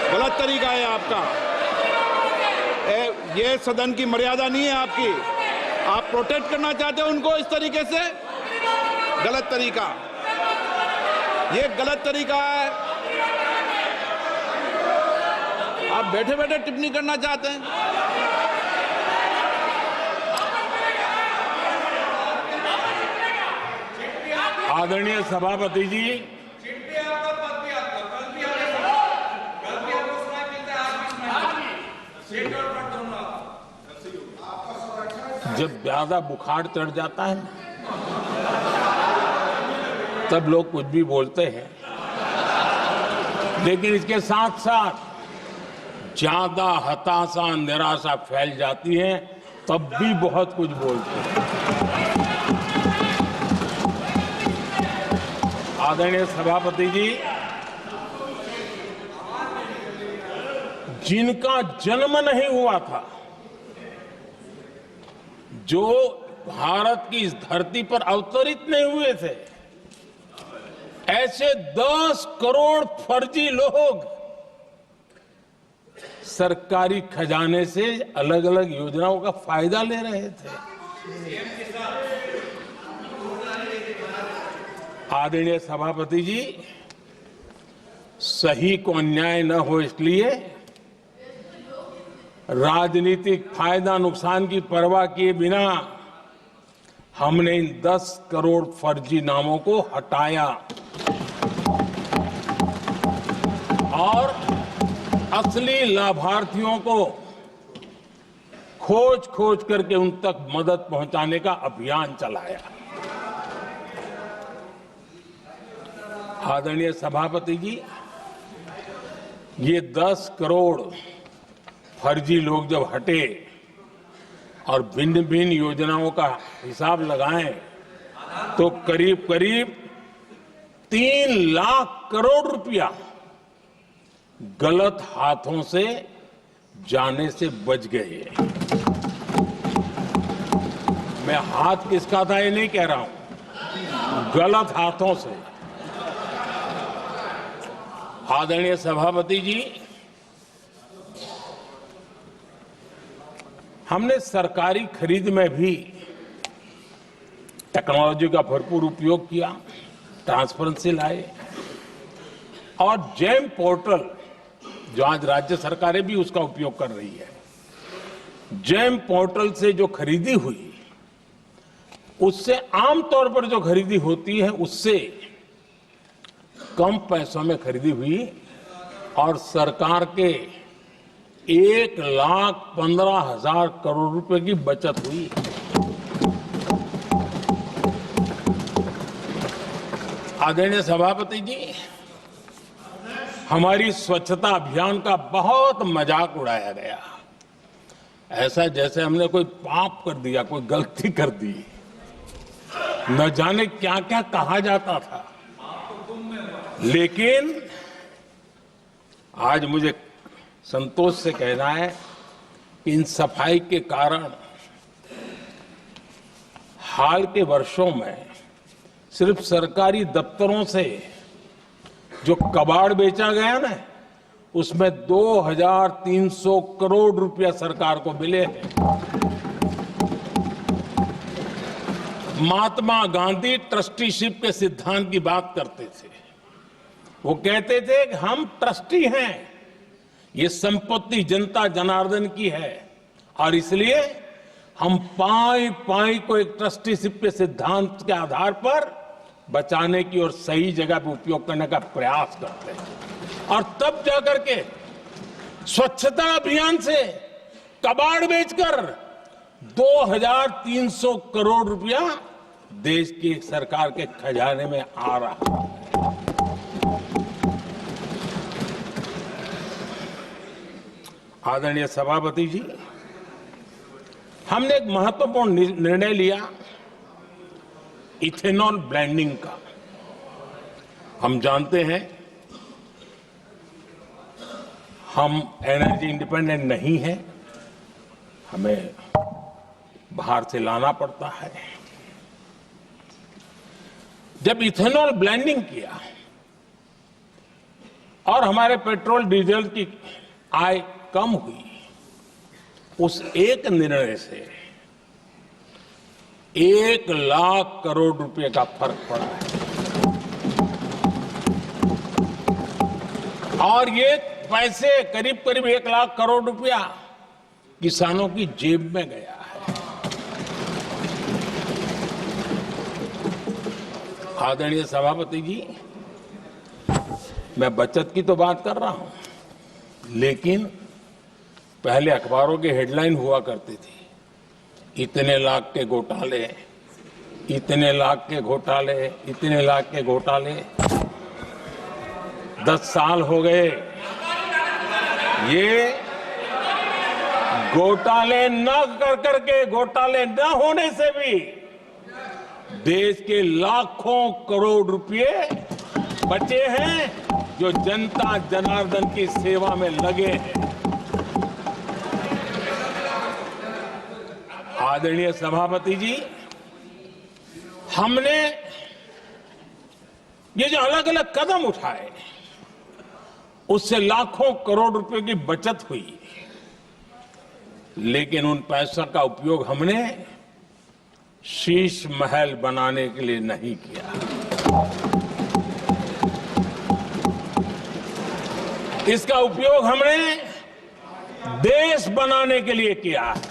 गलत तरीका है आपका। ये सदन की मर्यादा नहीं है आपकी। आप प्रोटेक्ट करना चाहते हो उनको इस तरीके से, गलत तरीका, ये गलत तरीका है। आप बैठे बैठे टिप्पणी करना चाहते हैं। आदरणीय सभापति जी, जब ज्यादा बुखार चढ़ जाता है तब लोग कुछ भी बोलते हैं, लेकिन इसके साथ साथ ज्यादा हताशा निराशा फैल जाती है तब भी बहुत कुछ बोलते हैं। आदरणीय सभापति जी, जिनका जन्म नहीं हुआ था, जो भारत की इस धरती पर अवतरित नहीं हुए थे, ऐसे 10 करोड़ फर्जी लोग सरकारी खजाने से अलग अलग योजनाओं का फायदा ले रहे थे। आदरणीय सभापति जी, सही को अन्याय न हो इसलिए राजनीतिक फायदा नुकसान की परवाह किए बिना हमने इन 10 करोड़ फर्जी नामों को हटाया और असली लाभार्थियों को खोज खोज करके उन तक मदद पहुंचाने का अभियान चलाया। आदरणीय सभापति जी, ये 10 करोड़ फर्जी लोग जब हटे और भिन्न भिन्न योजनाओं का हिसाब लगाएं तो करीब करीब 3 लाख करोड़ रुपया गलत हाथों से जाने से बच गए। मैं हाथ किसका था ये नहीं कह रहा हूं, गलत हाथों से। आदरणीय सभापति जी, हमने सरकारी खरीद में भी टेक्नोलॉजी का भरपूर उपयोग किया, ट्रांसपेरेंसी लाए और जेम पोर्टल, जो आज राज्य सरकारें भी उसका उपयोग कर रही है, जेम पोर्टल से जो खरीदी हुई उससे आमतौर पर जो खरीदी होती है उससे कम पैसों में खरीदी हुई और सरकार के 1,15,000 करोड़ रुपए की बचत हुई। आदरणीय सभापति जी, हमारी स्वच्छता अभियान का बहुत मजाक उड़ाया गया, ऐसा जैसे हमने कोई पाप कर दिया, कोई गलती कर दी, न जाने क्या क्या कहा जाता था। लेकिन आज मुझे संतोष से कहना है कि इन सफाई के कारण हाल के वर्षों में सिर्फ सरकारी दफ्तरों से जो कबाड़ बेचा गया ना, उसमें 2,300 करोड़ रुपया सरकार को मिले हैं। महात्मा गांधी ट्रस्टीशिप के सिद्धांत की बात करते थे। वो कहते थे कि हम ट्रस्टी हैं, ये संपत्ति जनता जनार्दन की है और इसलिए हम पाई पाई को एक ट्रस्टीशिप के सिद्धांत के आधार पर बचाने की और सही जगह पर उपयोग करने का प्रयास करते हैं। और तब जाकर के स्वच्छता अभियान से कबाड़ बेचकर 2,300 करोड़ रुपया देश की सरकार के खजाने में आ रहा है। आदरणीय सभापति जी, हमने एक महत्वपूर्ण निर्णय लिया इथेनॉल ब्लेंडिंग का। हम जानते हैं हम एनर्जी इंडिपेंडेंट नहीं है, हमें बाहर से लाना पड़ता है। जब इथेनॉल ब्लेंडिंग किया और हमारे पेट्रोल डीजल की आय कम हुई, उस एक निर्णय से 1,00,000 करोड़ रुपए का फर्क पड़ा है। और ये पैसे करीब करीब 1,00,000 करोड़ रुपया किसानों की जेब में गया है। आदरणीय सभापति जी, मैं बचत की तो बात कर रहा हूं, लेकिन पहले अखबारों की हेडलाइन हुआ करती थी, इतने लाख के घोटाले, इतने लाख के घोटाले, इतने लाख के घोटाले। 10 साल हो गए, ये घोटाले न कर करके, घोटाले न होने से भी देश के लाखों करोड़ रुपए बचे हैं, जो जनता जनार्दन की सेवा में लगे हैं। आदरणीय सभापति जी, हमने ये जो अलग अलग कदम उठाए, उससे लाखों करोड़ रुपए की बचत हुई, लेकिन उन पैसों का उपयोग हमने शीश महल बनाने के लिए नहीं किया। इसका उपयोग हमने देश बनाने के लिए किया है।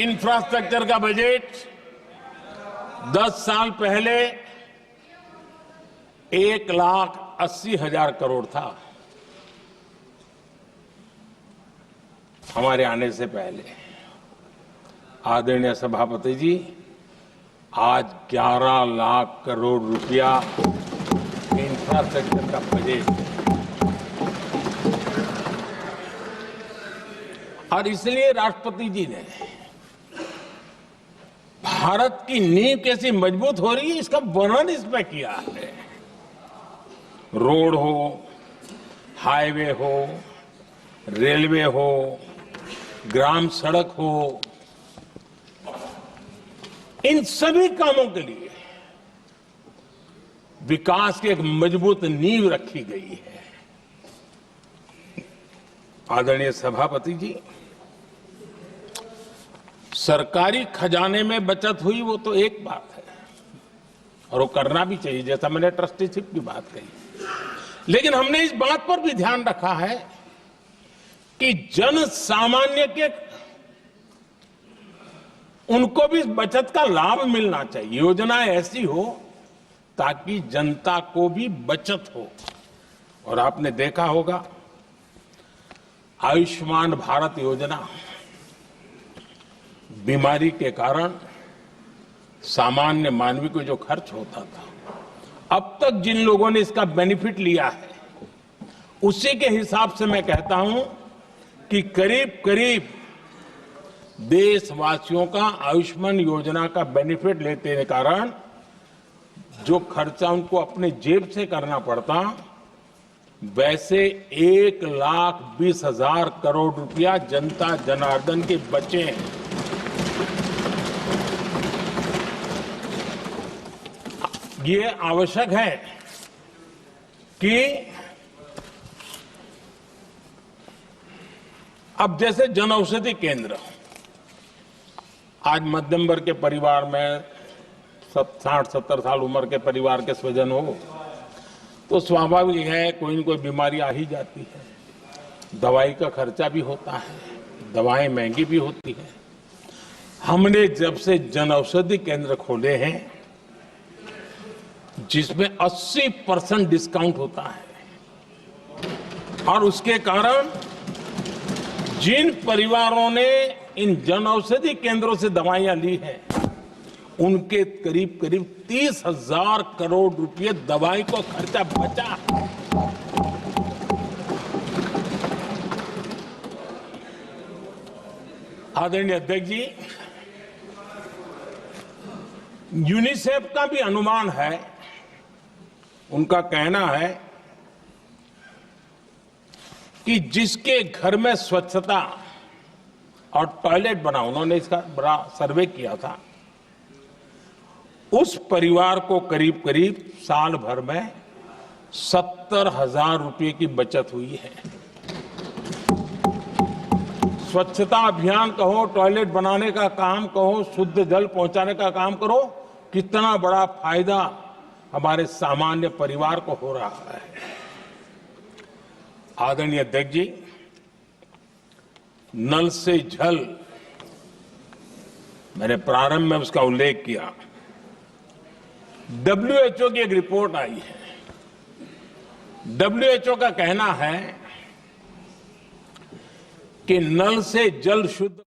इंफ्रास्ट्रक्चर का बजट 10 साल पहले 1,80,000 करोड़ था, हमारे आने से पहले। आदरणीय सभापति जी, आज 11 लाख करोड़ रुपया इंफ्रास्ट्रक्चर का बजट, और इसलिए राष्ट्रपति जी ने भारत की नींव कैसी मजबूत हो रही है, इसका वर्णन इसमें किया है। रोड हो, हाईवे हो, रेलवे हो, ग्राम सड़क हो, इन सभी कामों के लिए विकास की एक मजबूत नींव रखी गई है। आदरणीय सभापति जी, सरकारी खजाने में बचत हुई वो तो एक बात है, और वो करना भी चाहिए, जैसा मैंने ट्रस्टीशिप की बात कही, लेकिन हमने इस बात पर भी ध्यान रखा है कि जन सामान्य के उनको भी बचत का लाभ मिलना चाहिए। योजनाएं ऐसी हो ताकि जनता को भी बचत हो। और आपने देखा होगा, आयुष्मान भारत योजना बीमारी के कारण सामान्य मानवी को जो खर्च होता था, अब तक जिन लोगों ने इसका बेनिफिट लिया है, उसी के हिसाब से मैं कहता हूं कि करीब करीब देशवासियों का आयुष्मान योजना का बेनिफिट लेने के कारण जो खर्चा उनको अपने जेब से करना पड़ता, वैसे 1,20,000 करोड़ रुपया जनता जनार्दन के बचे हैं। ये आवश्यक है कि अब जैसे जन औषधि केंद्र, आज मध्यम वर्ग के परिवार में 60-70 साल उम्र के परिवार के स्वजन हो तो स्वाभाविक है कोई न कोई बीमारी आ ही जाती है, दवाई का खर्चा भी होता है, दवाएं महंगी भी होती है। हमने जब से जन औषधि केंद्र खोले हैं, जिसमें 80% डिस्काउंट होता है, और उसके कारण जिन परिवारों ने इन जन औषधि केंद्रों से दवाइयां ली हैं, उनके करीब करीब 30,000 करोड़ रुपए दवाई को खर्चा बचा। आदरणीय अध्यक्ष जी, यूनिसेफ का भी अनुमान है, उनका कहना है कि जिसके घर में स्वच्छता और टॉयलेट बना, उन्होंने इसका बड़ा सर्वे किया था, उस परिवार को करीब करीब साल भर में 70,000 रुपए की बचत हुई है। स्वच्छता अभियान कहो, टॉयलेट बनाने का काम कहो, शुद्ध जल पहुंचाने का काम करो, कितना बड़ा फायदा हमारे सामान्य परिवार को हो रहा है। आदरणीय अध्यक्ष जी, नल से जल, मैंने प्रारंभ में उसका उल्लेख किया। WHO की एक रिपोर्ट आई है। WHO का कहना है कि नल से जल शुद्ध